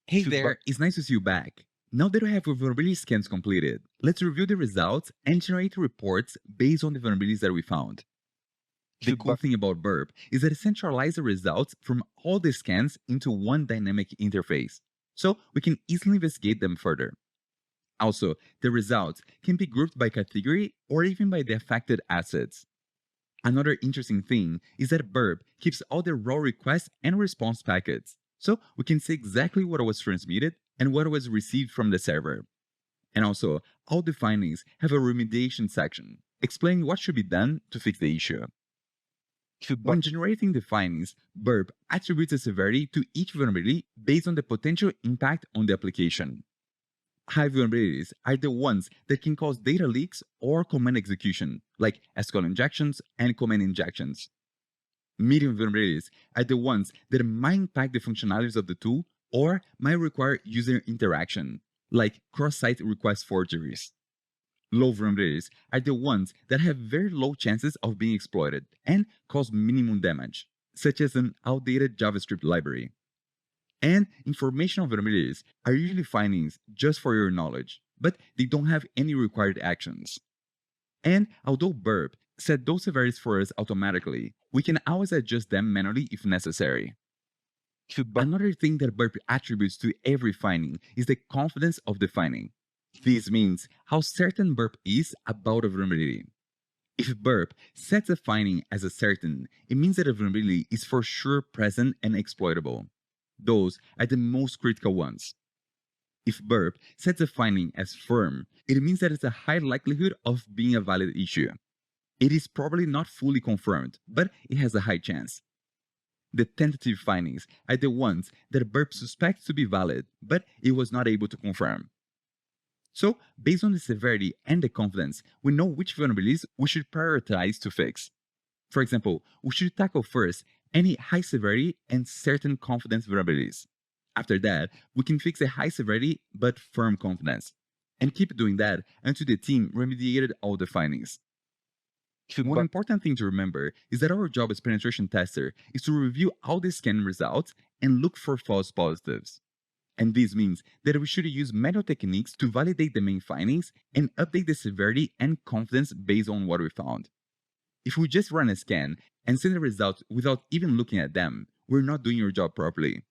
Hey there, it's nice to see you back. Now that we have our vulnerability scans completed, let's review the results and generate reports based on the vulnerabilities that we found. The cool thing about Burp is that it centralizes the results from all the scans into one dynamic interface, so we can easily investigate them further. Also, the results can be grouped by category or even by the affected assets. Another interesting thing is that Burp keeps all the raw requests and response packets, so we can see exactly what was transmitted and what was received from the server. And also, all the findings have a remediation section, explaining what should be done to fix the issue. When generating the findings, Burp attributes a severity to each vulnerability based on the potential impact on the application. High vulnerabilities are the ones that can cause data leaks or command execution, like SQL injections and command injections. Medium vulnerabilities are the ones that might impact the functionalities of the tool or might require user interaction, like cross-site request forgeries. Low vulnerabilities are the ones that have very low chances of being exploited and cause minimum damage, such as an outdated JavaScript library. And informational vulnerabilities are usually findings just for your knowledge, but they don't have any required actions. And although Burp set those severities for us automatically, we can always adjust them manually if necessary. Another thing that Burp attributes to every finding is the confidence of the finding. This means how certain Burp is about a vulnerability. If Burp sets a finding as a certain, it means that a vulnerability is for sure present and exploitable. Those are the most critical ones. If Burp sets a finding as firm, it means that it's a high likelihood of being a valid issue. It is probably not fully confirmed, but it has a high chance. The tentative findings are the ones that Burp suspects to be valid, but it was not able to confirm. So, based on the severity and the confidence, we know which vulnerabilities we should prioritize to fix. For example, we should tackle first any high severity and certain confidence vulnerabilities. After that, we can fix a high severity but firm confidence, and keep doing that until the team remediated all the findings. One important thing to remember is that our job as penetration tester is to review all the scan results and look for false positives. And this means that we should use manual techniques to validate the main findings and update the severity and confidence based on what we found. If we just run a scan and send the results without even looking at them, we're not doing our job properly.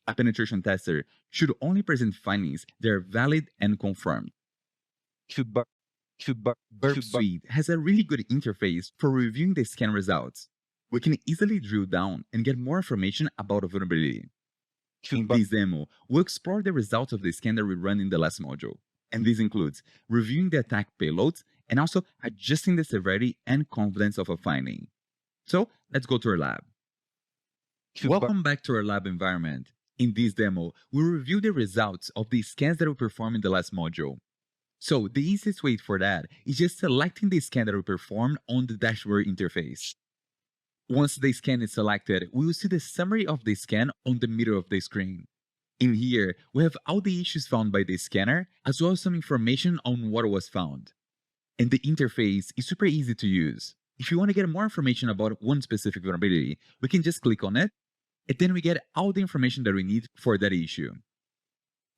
A penetration tester should only present findings that are valid and confirmed. Burp Suite has a really good interface for reviewing the scan results. We can easily drill down and get more information about a vulnerability. In this demo, we'll explore the results of the scan that we run in the last module, and this includes reviewing the attack payloads and also adjusting the severity and confidence of a finding. So let's go to our lab. Welcome back to our lab environment. In this demo, we'll review the results of the scans that we performed in the last module. So the easiest way for that is just selecting the scan that we performed on the dashboard interface. Once the scan is selected, we will see the summary of the scan on the middle of the screen. In here, we have all the issues found by the scanner, as well as some information on what was found. And the interface is super easy to use. If you want to get more information about one specific vulnerability, we can just click on it, and then we get all the information that we need for that issue.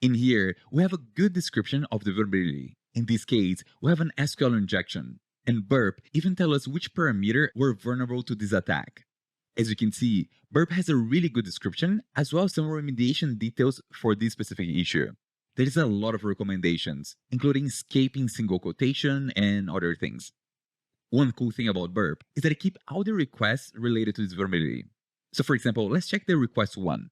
In here, we have a good description of the vulnerability. In this case, we have an SQL injection. And Burp even tells us which parameter were vulnerable to this attack. As you can see, Burp has a really good description as well as some remediation details for this specific issue. There is a lot of recommendations, including escaping single quotation and other things. One cool thing about Burp is that it keeps all the requests related to this vulnerability. So for example, let's check the request 1.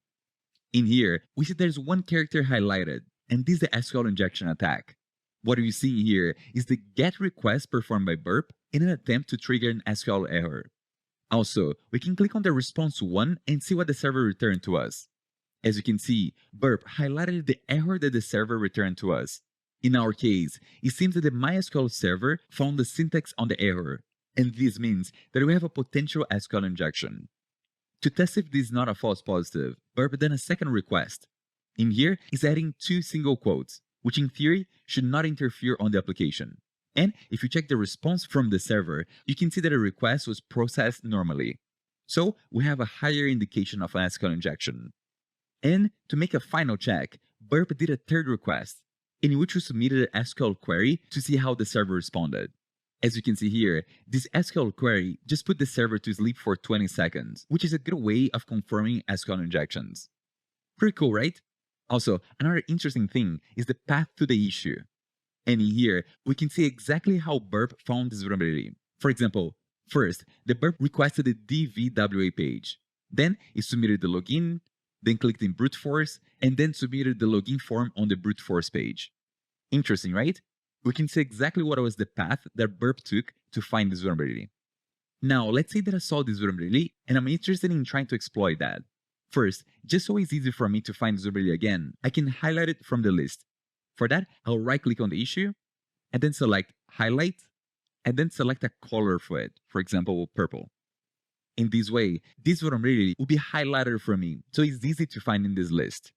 In here, we see there's one character highlighted, and this is the SQL injection attack. What you see here is the GET request performed by Burp in an attempt to trigger an SQL error. Also, we can click on the response 1 and see what the server returned to us. As you can see, Burp highlighted the error that the server returned to us. In our case, it seems that the MySQL server found the syntax on the error, and this means that we have a potential SQL injection. To test if this is not a false positive, Burp done a second request. In here, it's adding 2 single quotes, which in theory should not interfere on the application. And if you check the response from the server, you can see that a request was processed normally. So we have a higher indication of an SQL injection. And to make a final check, Burp did a third request, in which we submitted an SQL query to see how the server responded. As you can see here, this SQL query just put the server to sleep for 20 seconds, which is a good way of confirming SQL injections. Pretty cool, right? Also, another interesting thing is the path to the issue. And in here, we can see exactly how Burp found this vulnerability. For example, first, the Burp requested the DVWA page. Then it submitted the login, then clicked in brute force, and then submitted the login form on the brute force page. Interesting, right? We can see exactly what was the path that Burp took to find this vulnerability. Now, let's say that I saw this vulnerability and I'm interested in trying to exploit that. First, just so it's easy for me to find this vulnerability again, I can highlight it from the list. For that, I'll right-click on the issue, and then select Highlight, and then select a color for it, for example, purple. In this way, this vulnerability will be highlighted for me, so it's easy to find in this list.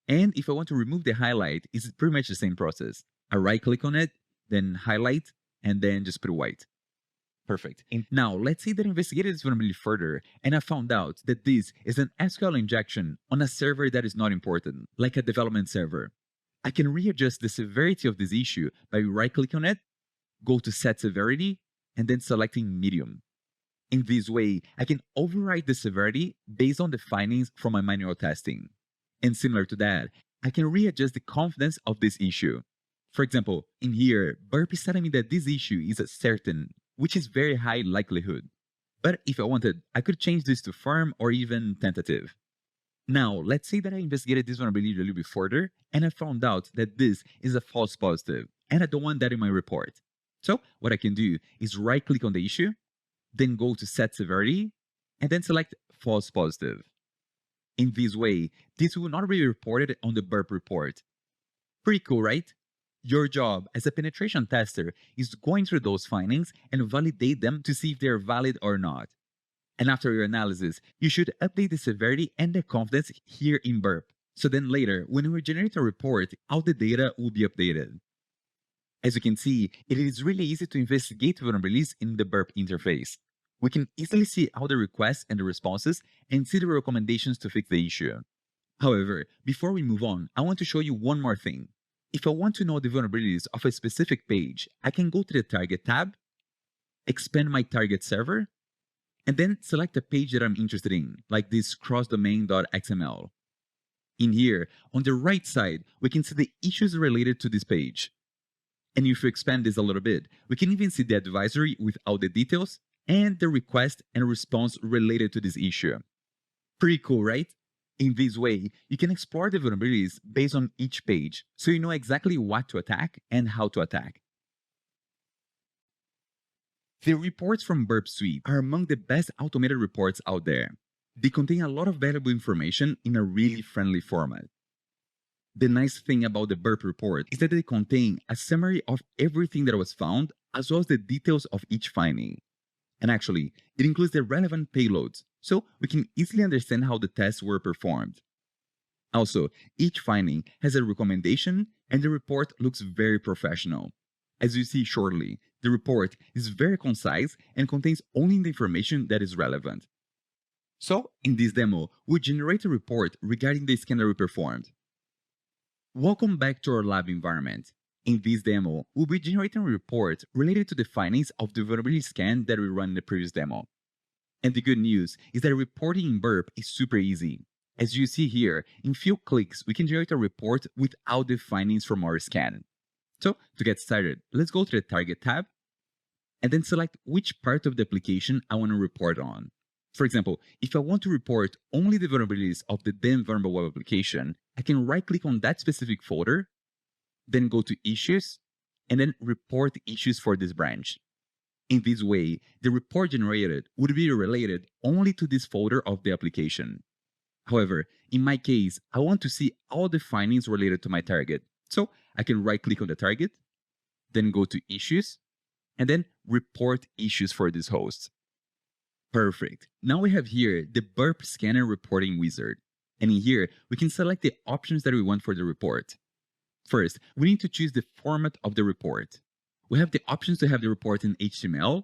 And if I want to remove the highlight, it's pretty much the same process. I right-click on it, then highlight, and then just put white. Perfect. And now, let's say that I investigated this vulnerability further, and I found out that this is an SQL injection on a server that is not important, like a development server. I can readjust the severity of this issue by right-clicking on it, go to Set Severity, and then selecting Medium. In this way, I can override the severity based on the findings from my manual testing. And similar to that, I can readjust the confidence of this issue. For example, in here, Burp is telling me that this issue is a certain, which is very high likelihood. But if I wanted, I could change this to firm or even tentative. Now, let's say that I investigated this vulnerability a little bit further, and I found out that this is a false positive, and I don't want that in my report. So, what I can do is right-click on the issue, then go to Set Severity, and then select False Positive. In this way, this will not be reported on the Burp report. Pretty cool, right? Your job as a penetration tester is going through those findings and validate them to see if they are valid or not. And after your analysis, you should update the severity and the confidence here in Burp. So then later, when we generate a report, all the data will be updated. As you can see, it is really easy to investigate vulnerabilities in the Burp interface. We can easily see all the requests and the responses and see the recommendations to fix the issue. However, before we move on, I want to show you one more thing. If I want to know the vulnerabilities of a specific page, I can go to the Target tab, expand my target server, and then select a page that I'm interested in, like this crossdomain.xml. In here, on the right side, we can see the issues related to this page. And if we expand this a little bit, we can even see the advisory with all the details and the request and response related to this issue. Pretty cool, right? In this way, you can explore the vulnerabilities based on each page, so you know exactly what to attack and how to attack. The reports from Burp Suite are among the best automated reports out there. They contain a lot of valuable information in a really friendly format. The nice thing about the Burp report is that they contain a summary of everything that was found, as well as the details of each finding. And actually, it includes the relevant payloads, so we can easily understand how the tests were performed. Also, each finding has a recommendation, and the report looks very professional. As you see shortly, the report is very concise and contains only the information that is relevant. So, in this demo, we generate a report regarding the scan that we performed. Welcome back to our lab environment. In this demo, we'll be generating a report related to the findings of the vulnerability scan that we ran in the previous demo. And the good news is that reporting in Burp is super easy. As you see here, in few clicks, we can generate a report without the findings from our scan. So to get started, let's go to the Target tab and then select which part of the application I want to report on. For example, if I want to report only the vulnerabilities of the then vulnerable web application, I can right-click on that specific folder, then go to Issues, and then Report Issues for this branch. In this way, the report generated would be related only to this folder of the application. However, in my case, I want to see all the findings related to my target. So I can right-click on the target, then go to Issues, and then Report Issues for this host. Perfect. Now we have here the Burp Scanner reporting wizard. And in here, we can select the options that we want for the report. First, we need to choose the format of the report. We have the options to have the report in HTML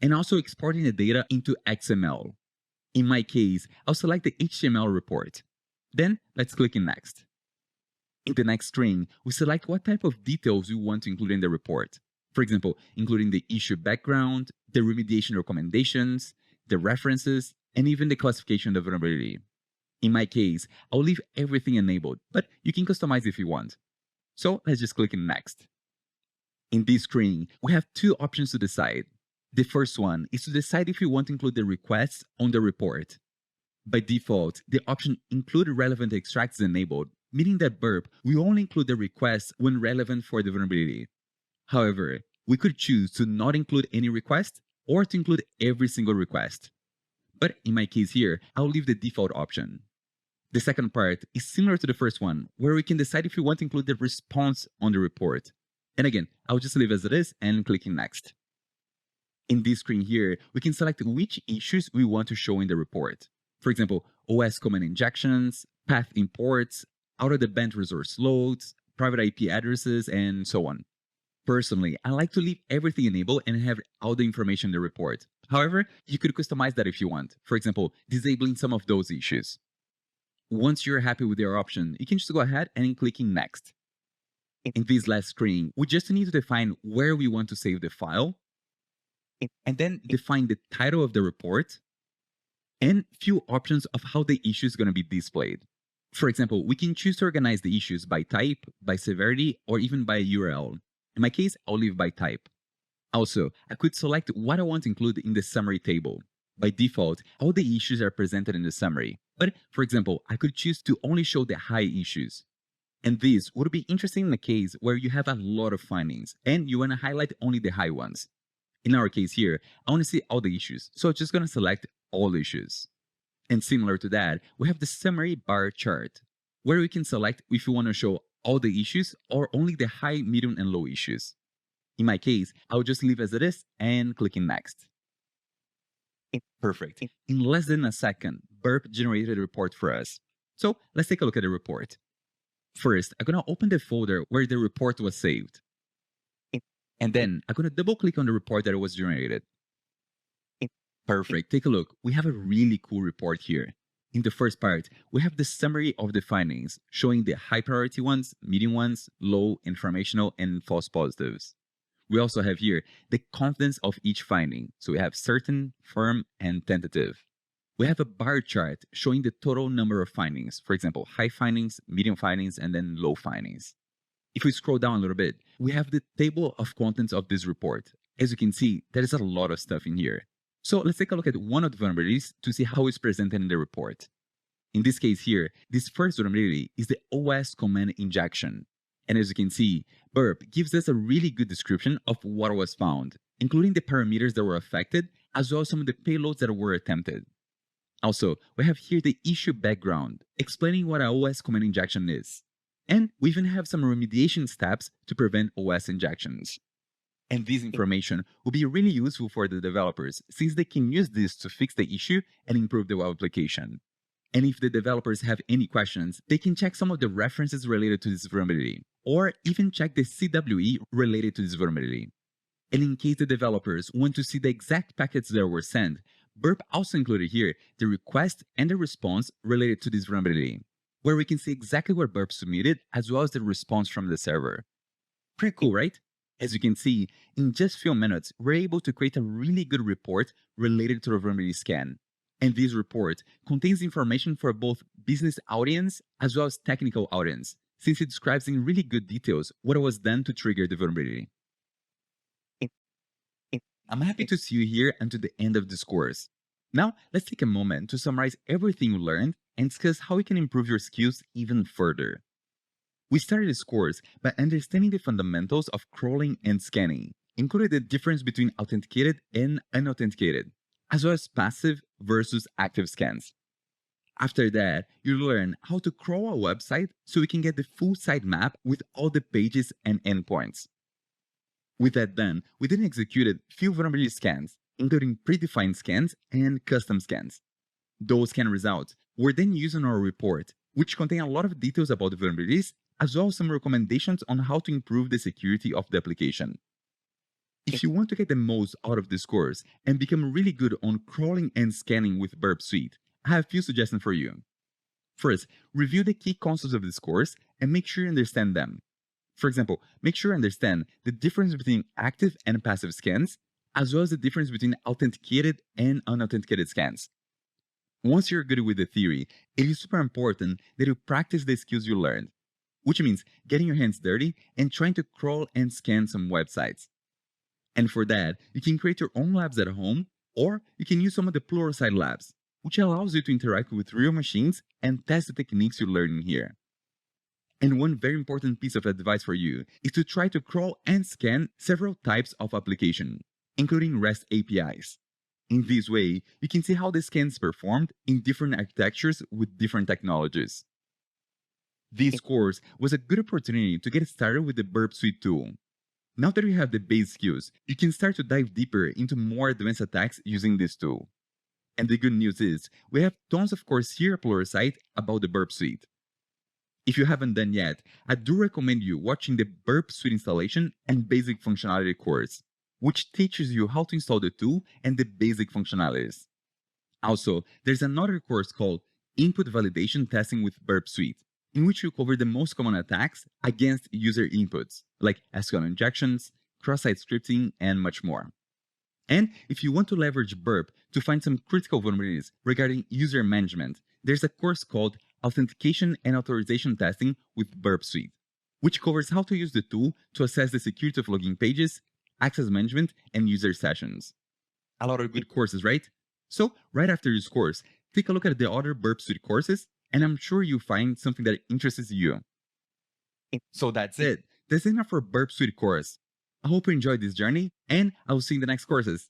and also exporting the data into XML. In my case, I'll select the HTML report. Then let's click in Next. In the next screen, we select what type of details we want to include in the report. For example, including the issue background, the remediation recommendations, the references, and even the classification of the vulnerability. In my case, I'll leave everything enabled, but you can customize if you want. So let's just click in Next. In this screen, we have two options to decide. The first one is to decide if you want to include the requests on the report. By default, the option Include Relevant Extracts is enabled, meaning that Burp will only include the requests when relevant for the vulnerability. However, we could choose to not include any request or to include every single request. But in my case here, I'll leave the default option. The second part is similar to the first one, where we can decide if we want to include the response on the report. And again, I'll just leave as it is and clicking Next. In this screen here, we can select which issues we want to show in the report. For example, OS command injections, path imports, out-of-the-band resource loads, private IP addresses, and so on. Personally, I like to leave everything enabled and have all the information in the report. However, you could customize that if you want. For example, disabling some of those issues. Once you're happy with your option, you can just go ahead and click in Next. In this last screen, we just need to define where we want to save the file, and then define the title of the report, and few options of how the issue is going to be displayed. For example, we can choose to organize the issues by type, by severity, or even by URL. In my case, I'll leave by type. Also, I could select what I want to include in the summary table. By default, all the issues are presented in the summary. But for example, I could choose to only show the high issues. And this would be interesting in a case where you have a lot of findings and you want to highlight only the high ones. In our case here, I want to see all the issues, so I'm just going to select all issues. And similar to that, we have the summary bar chart, where we can select if we want to show all the issues or only the high, medium, and low issues. In my case, I'll just leave as it is and click in Next. Perfect. In less than a second, Burp generated a report for us. So let's take a look at the report. First, I'm going to open the folder where the report was saved. And then I'm going to double click on the report that was generated. Perfect. Take a look. We have a really cool report here. In the first part, we have the summary of the findings, showing the high priority ones, medium ones, low, informational, and false positives. We also have here the confidence of each finding. So we have certain, firm, and tentative. We have a bar chart showing the total number of findings. For example, high findings, medium findings, and then low findings. If we scroll down a little bit, we have the table of contents of this report. As you can see, there is a lot of stuff in here. So let's take a look at one of the vulnerabilities to see how it's presented in the report. In this case here, this first vulnerability is the OS command injection. And as you can see, Burp gives us a really good description of what was found, including the parameters that were affected, as well as some of the payloads that were attempted. Also, we have here the issue background, explaining what an OS command injection is. And we even have some remediation steps to prevent OS injections. And this information will be really useful for the developers, since they can use this to fix the issue and improve the web application. And if the developers have any questions, they can check some of the references related to this vulnerability, or even check the CWE related to this vulnerability. And in case the developers want to see the exact packets that were sent, Burp also included here the request and the response related to this vulnerability, where we can see exactly what Burp submitted as well as the response from the server. Pretty cool, right? As you can see, in just a few minutes, we're able to create a really good report related to the vulnerability scan. And this report contains information for both business audience as well as technical audience, since it describes in really good details what was done to trigger the vulnerability.
in, in,
I'm happy
in,
to see you here until the end of this course. Now, let's take a moment to summarize everything you learned and discuss how you can improve your skills even further. We started this course by understanding the fundamentals of crawling and scanning, including the difference between authenticated and unauthenticated, as well as passive versus active scans. After that, you learn how to crawl a website so we can get the full sitemap with all the pages and endpoints. With that done, we then executed few vulnerability scans, including predefined scans and custom scans. Those scan results were then used in our report, which contain a lot of details about the vulnerabilities, as well as some recommendations on how to improve the security of the application. If you want to get the most out of this course and become really good on crawling and scanning with Burp Suite, I have a few suggestions for you. First, review the key concepts of this course and make sure you understand them. For example, make sure you understand the difference between active and passive scans, as well as the difference between authenticated and unauthenticated scans. Once you're good with the theory, it is super important that you practice the skills you learned, which means getting your hands dirty and trying to crawl and scan some websites. And for that, you can create your own labs at home, or you can use some of the Pluralsight labs, which allows you to interact with real machines and test the techniques you learn in here. And one very important piece of advice for you is to try to crawl and scan several types of application, including REST APIs. In this way, you can see how the scans performed in different architectures with different technologies. This course was a good opportunity to get started with the Burp Suite tool. Now that you have the base skills, you can start to dive deeper into more advanced attacks using this tool. And the good news is, we have tons of courses here at Pluralsight about the Burp Suite. If you haven't done yet, I do recommend you watching the Burp Suite installation and basic functionality course, which teaches you how to install the tool and the basic functionalities. Also, there's another course called Input Validation Testing with Burp Suite, in which we cover the most common attacks against user inputs, like SQL injections, cross-site scripting, and much more. And if you want to leverage Burp to find some critical vulnerabilities regarding user management, there's a course called Authentication and Authorization Testing with Burp Suite, which covers how to use the tool to assess the security of login pages, access management, and user sessions. A lot of good courses, right? So, right after this course, take a look at the other Burp Suite courses, and I'm sure you'll find something that interests you. So that's it. That's enough for Burp Suite course. I hope you enjoyed this journey, and I will see you in the next courses.